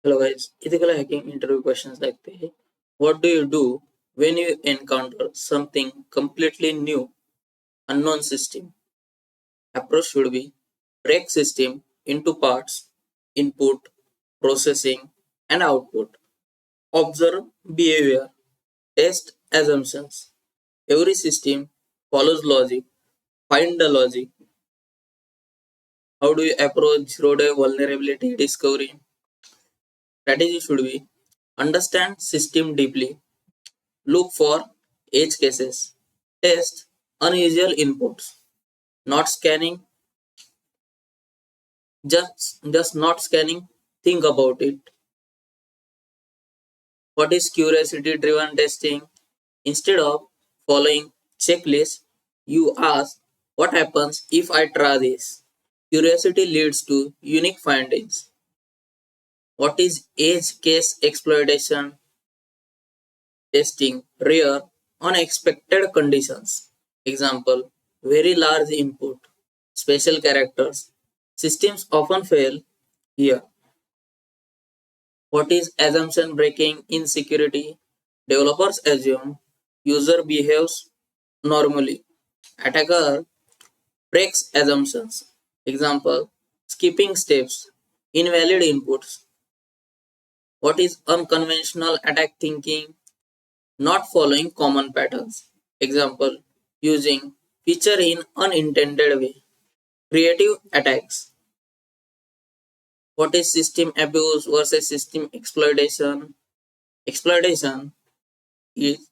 Hello guys, ethical hacking interview questions like this. What do you do when you encounter something completely new, unknown system? Approach should be break system into parts, input, processing, and output. Observe behavior, test assumptions. Every system follows logic. Find the logic. How do you approach zero-day vulnerability discovery? Strategy should be understand system deeply. Look for edge cases. Test unusual inputs. Not scanning, just not scanning. Think about it. What is curiosity driven testing? Instead of following checklist, you ask what happens if I try this. Curiosity leads to unique findings. What is edge case exploitation testing? Rare, unexpected conditions. Example, very large input, special characters. Systems often fail here. What is assumption breaking in security? Developers assume user behaves normally. Attacker breaks assumptions. Example, skipping steps, invalid inputs. What is unconventional attack thinking? Not following common patterns. Example, using feature in unintended way. Creative attacks. What is system abuse versus system exploitation? Exploitation is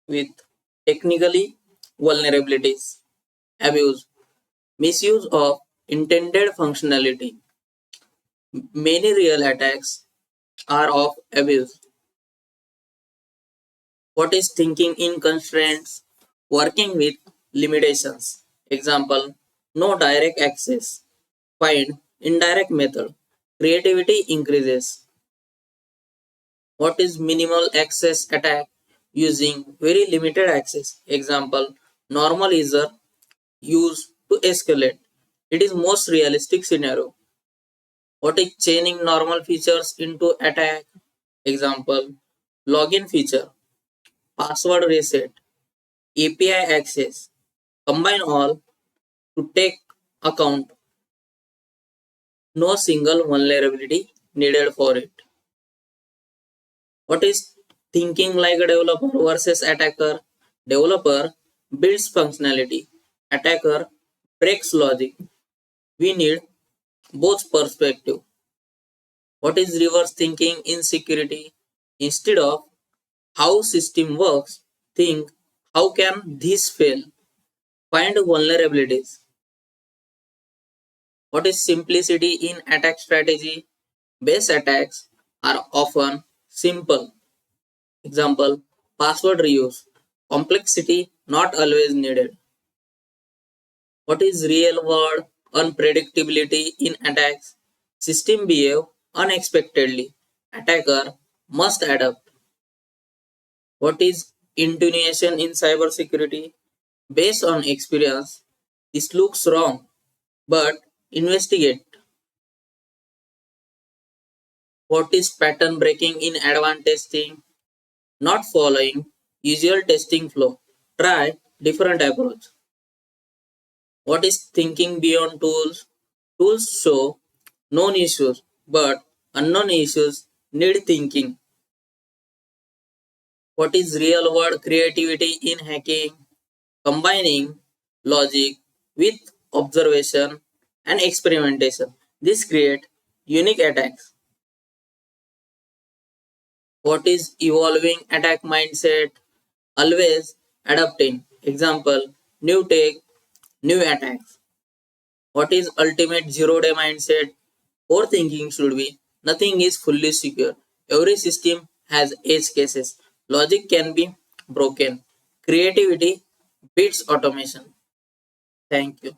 with technically vulnerabilities. Abuse, misuse of intended functionality. Many real attacks are of abuse. What is thinking in constraints? Working with limitations. Example, no direct access. Find indirect method. Creativity increases. What is minimal access attack? Using very limited access. Example, normal user use to escalate. It is most realistic scenario. What is chaining normal features into attack? Example, login feature, password reset, API access. Combine all to take account. No single vulnerability needed for it. What is thinking like a developer versus attacker? Developer builds functionality. Attacker breaks logic. We need both perspective. What is reverse thinking in security? Instead of how system works, think how can this fail? Find vulnerabilities. What is simplicity in attack strategy? Base attacks are often simple. Example, password reuse. Complexity not always needed. What is real world unpredictability in attacks? System behave unexpectedly. Attacker must adapt. What is intuition in cybersecurity? Based on experience, this looks wrong, but investigate. What is pattern breaking in advanced testing? Not following usual testing flow. Try different approach. What is thinking beyond tools? Tools show known issues, but unknown issues need thinking. What is real world creativity in hacking? Combining logic with observation and experimentation. This creates unique attacks. What is evolving attack mindset? Always adapting. Example, new tech, new attacks. What is ultimate zero-day mindset? Core thinking should be nothing is fully secure. Every system has edge cases. Logic can be broken. Creativity beats automation. Thank you.